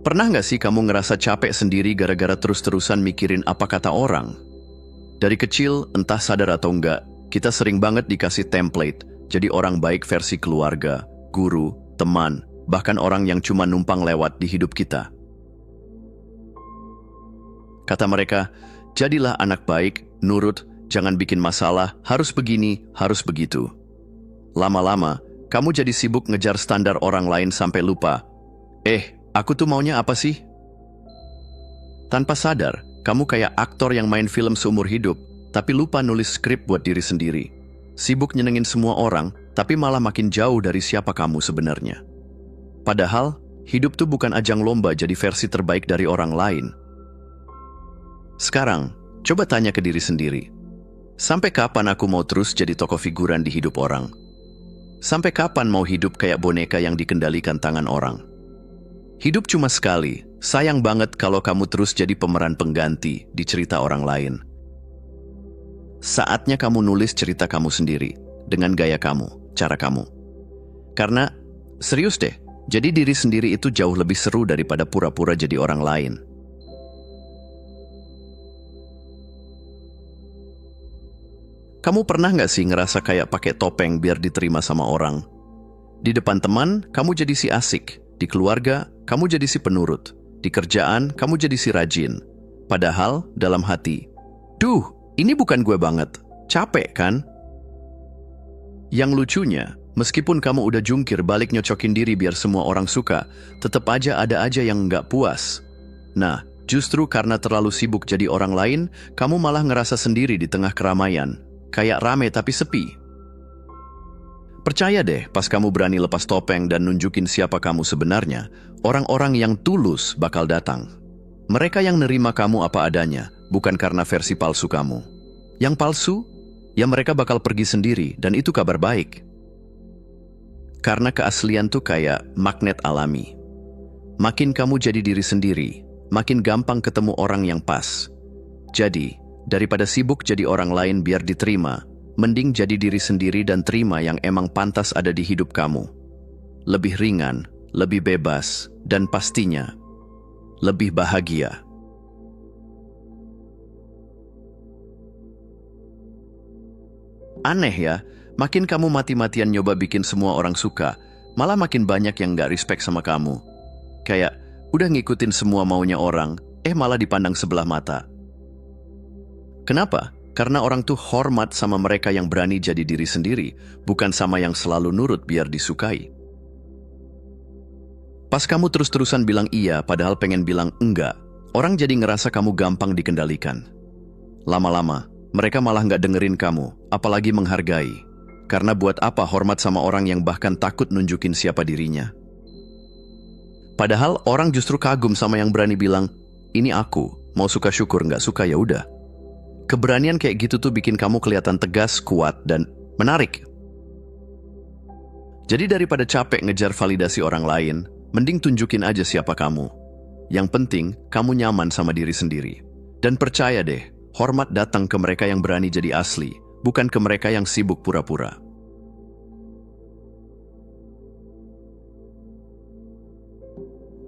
Pernah nggak sih kamu ngerasa capek sendiri gara-gara terus-terusan mikirin apa kata orang? Dari kecil, entah sadar atau enggak, kita sering banget dikasih template, jadi orang baik versi keluarga, guru, teman, bahkan orang yang cuma numpang lewat di hidup kita. Kata mereka, jadilah anak baik, nurut, jangan bikin masalah, harus begini, harus begitu. Lama-lama, kamu jadi sibuk ngejar standar orang lain sampai lupa. Aku tuh maunya apa sih? Tanpa sadar, kamu kayak aktor yang main film seumur hidup, tapi lupa nulis skrip buat diri sendiri. Sibuk nyenengin semua orang, tapi malah makin jauh dari siapa kamu sebenarnya. Padahal, hidup tuh bukan ajang lomba jadi versi terbaik dari orang lain. Sekarang, coba tanya ke diri sendiri. Sampai kapan aku mau terus jadi tokoh figuran di hidup orang? Sampai kapan mau hidup kayak boneka yang dikendalikan tangan orang? Hidup cuma sekali, sayang banget kalau kamu terus jadi pemeran pengganti di cerita orang lain. Saatnya kamu nulis cerita kamu sendiri, dengan gaya kamu, cara kamu. Karena, serius deh, jadi diri sendiri itu jauh lebih seru daripada pura-pura jadi orang lain. Kamu pernah nggak sih ngerasa kayak pakai topeng biar diterima sama orang? Di depan teman, kamu jadi si asik. Di keluarga, kamu jadi si penurut. Di kerjaan, kamu jadi si rajin. Padahal, dalam hati, duh, ini bukan gue banget. Capek kan? Yang lucunya, meskipun kamu udah jungkir balik nyocokin diri biar semua orang suka, tetap aja ada aja yang nggak puas. Nah, justru karena terlalu sibuk jadi orang lain, kamu malah ngerasa sendiri di tengah keramaian. Kayak rame tapi sepi. Percaya deh, pas kamu berani lepas topeng dan nunjukin siapa kamu sebenarnya, orang-orang yang tulus bakal datang. Mereka yang nerima kamu apa adanya, bukan karena versi palsu kamu. Yang palsu, ya mereka bakal pergi sendiri, dan itu kabar baik. Karena keaslian tuh kayak magnet alami. Makin kamu jadi diri sendiri, makin gampang ketemu orang yang pas. Jadi, daripada sibuk jadi orang lain biar diterima, mending jadi diri sendiri dan terima yang emang pantas ada di hidup kamu. Lebih ringan, lebih bebas, dan pastinya, lebih bahagia. Aneh ya, makin kamu mati-matian nyoba bikin semua orang suka, malah makin banyak yang gak respect sama kamu. Kayak, udah ngikutin semua maunya orang, malah dipandang sebelah mata. Kenapa? Karena orang tuh hormat sama mereka yang berani jadi diri sendiri, bukan sama yang selalu nurut biar disukai. Pas kamu terus-terusan bilang iya padahal pengen bilang enggak, orang jadi ngerasa kamu gampang dikendalikan. Lama-lama, mereka malah nggak dengerin kamu, apalagi menghargai. Karena buat apa hormat sama orang yang bahkan takut nunjukin siapa dirinya? Padahal orang justru kagum sama yang berani bilang, ini aku, mau suka syukur nggak suka ya udah. Keberanian kayak gitu tuh bikin kamu kelihatan tegas, kuat, dan menarik. Jadi daripada capek ngejar validasi orang lain, mending tunjukin aja siapa kamu. Yang penting, kamu nyaman sama diri sendiri. Dan percaya deh, hormat datang ke mereka yang berani jadi asli, bukan ke mereka yang sibuk pura-pura.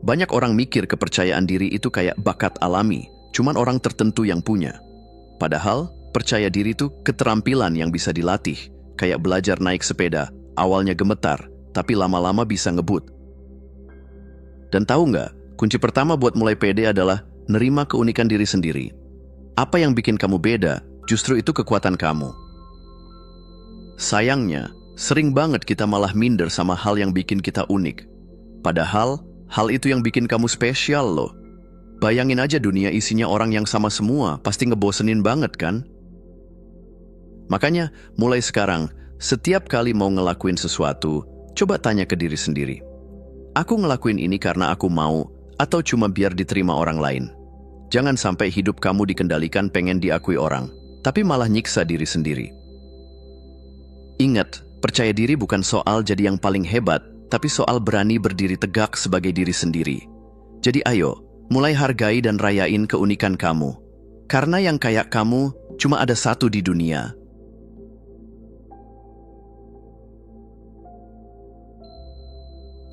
Banyak orang mikir kepercayaan diri itu kayak bakat alami, cuman orang tertentu yang punya. Padahal, percaya diri itu keterampilan yang bisa dilatih, kayak belajar naik sepeda, awalnya gemetar, tapi lama-lama bisa ngebut. Dan tahu nggak, kunci pertama buat mulai pede adalah nerima keunikan diri sendiri. Apa yang bikin kamu beda, justru itu kekuatan kamu. Sayangnya, sering banget kita malah minder sama hal yang bikin kita unik. Padahal, hal itu yang bikin kamu spesial loh. Bayangin aja dunia isinya orang yang sama semua, pasti ngebosenin banget kan? Makanya, mulai sekarang, setiap kali mau ngelakuin sesuatu, coba tanya ke diri sendiri. Aku ngelakuin ini karena aku mau, atau cuma biar diterima orang lain? Jangan sampai hidup kamu dikendalikan pengen diakui orang, tapi malah nyiksa diri sendiri. Ingat, percaya diri bukan soal jadi yang paling hebat, tapi soal berani berdiri tegak sebagai diri sendiri. Jadi ayo, mulai hargai dan rayain keunikan kamu. Karena yang kayak kamu cuma ada satu di dunia.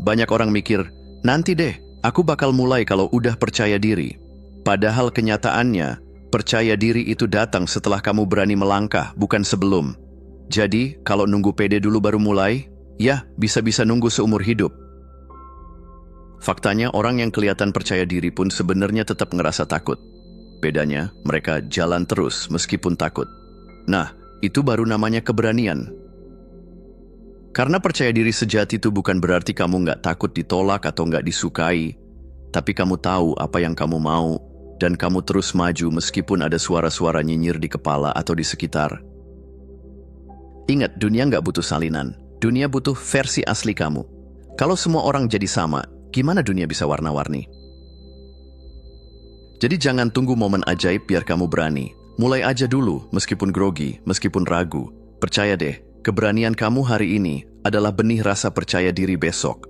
Banyak orang mikir, nanti deh, Aku bakal mulai kalau udah percaya diri. Padahal kenyataannya, percaya diri itu datang setelah kamu berani melangkah, bukan sebelum. Jadi, kalau nunggu pede dulu baru mulai, ya bisa-bisa nunggu seumur hidup. Faktanya, orang yang kelihatan percaya diri pun sebenarnya tetap ngerasa takut. Bedanya, mereka jalan terus meskipun takut. Nah, itu baru namanya keberanian. Karena percaya diri sejati itu bukan berarti kamu nggak takut ditolak atau nggak disukai, tapi kamu tahu apa yang kamu mau, dan kamu terus maju meskipun ada suara-suara nyinyir di kepala atau di sekitar. Ingat, dunia nggak butuh salinan. Dunia butuh versi asli kamu. Kalau semua orang jadi sama, gimana dunia bisa warna-warni? Jadi jangan tunggu momen ajaib biar kamu berani. Mulai aja dulu, meskipun grogi, meskipun ragu. Percaya deh, keberanian kamu hari ini adalah benih rasa percaya diri besok.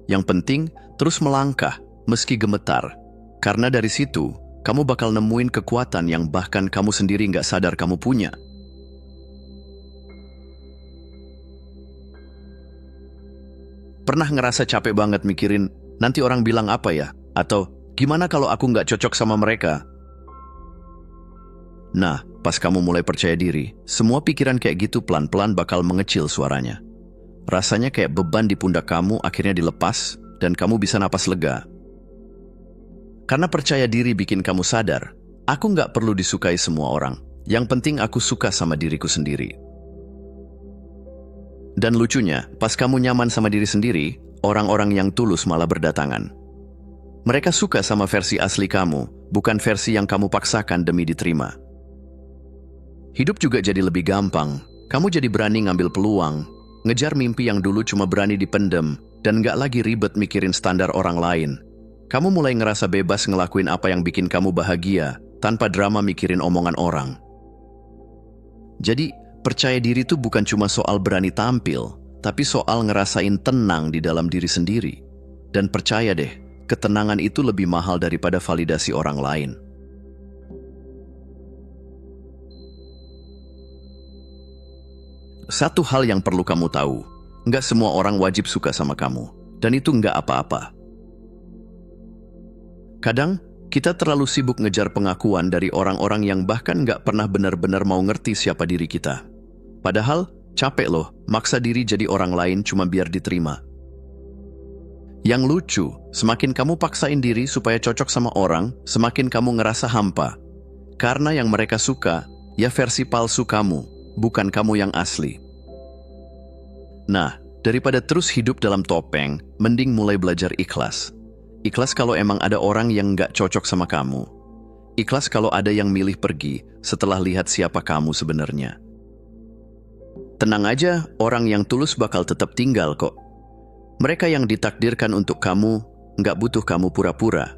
Yang penting, terus melangkah, meski gemetar. Karena dari situ, kamu bakal nemuin kekuatan yang bahkan kamu sendiri nggak sadar kamu punya. Pernah ngerasa capek banget mikirin, nanti orang bilang apa ya? Atau, gimana kalau aku nggak cocok sama mereka? Nah, pas kamu mulai percaya diri, semua pikiran kayak gitu pelan-pelan bakal mengecil suaranya. Rasanya kayak beban di pundak kamu akhirnya dilepas, dan kamu bisa napas lega. Karena percaya diri bikin kamu sadar, aku nggak perlu disukai semua orang. Yang penting aku suka sama diriku sendiri. Dan lucunya, pas kamu nyaman sama diri sendiri, orang-orang yang tulus malah berdatangan. Mereka suka sama versi asli kamu, bukan versi yang kamu paksakan demi diterima. Hidup juga jadi lebih gampang. Kamu jadi berani ngambil peluang, ngejar mimpi yang dulu cuma berani dipendem, dan nggak lagi ribet mikirin standar orang lain. Kamu mulai ngerasa bebas ngelakuin apa yang bikin kamu bahagia, tanpa drama mikirin omongan orang. Jadi, percaya diri itu bukan cuma soal berani tampil, tapi soal ngerasain tenang di dalam diri sendiri. Dan percaya deh, ketenangan itu lebih mahal daripada validasi orang lain. Satu hal yang perlu kamu tahu, nggak semua orang wajib suka sama kamu, dan itu nggak apa-apa. Kadang, kita terlalu sibuk ngejar pengakuan dari orang-orang yang bahkan nggak pernah benar-benar mau ngerti siapa diri kita. Padahal, capek loh, maksa diri jadi orang lain cuma biar diterima. Yang lucu, semakin kamu paksain diri supaya cocok sama orang, semakin kamu ngerasa hampa. Karena yang mereka suka, ya versi palsu kamu, bukan kamu yang asli. Nah, daripada terus hidup dalam topeng, mending mulai belajar ikhlas. Ikhlas kalau emang ada orang yang nggak cocok sama kamu. Ikhlas kalau ada yang milih pergi setelah lihat siapa kamu sebenarnya. Tenang aja, orang yang tulus bakal tetap tinggal kok. Mereka yang ditakdirkan untuk kamu, nggak butuh kamu pura-pura.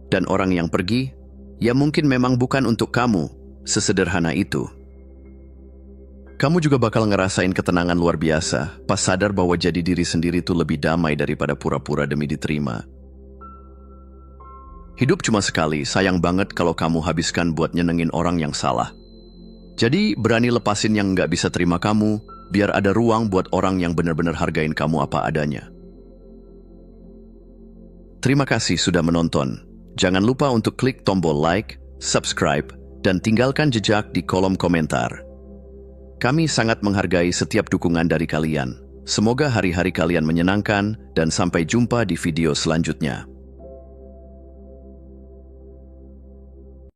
Dan orang yang pergi, ya mungkin memang bukan untuk kamu, sesederhana itu. Kamu juga bakal ngerasain ketenangan luar biasa, pas sadar bahwa jadi diri sendiri itu lebih damai daripada pura-pura demi diterima. Hidup cuma sekali, sayang banget kalau kamu habiskan buat nyenengin orang yang salah. Jadi, berani lepasin yang nggak bisa terima kamu, biar ada ruang buat orang yang benar-benar hargain kamu apa adanya. Terima kasih sudah menonton. Jangan lupa untuk klik tombol like, subscribe, dan tinggalkan jejak di kolom komentar. Kami sangat menghargai setiap dukungan dari kalian. Semoga hari-hari kalian menyenangkan, dan sampai jumpa di video selanjutnya.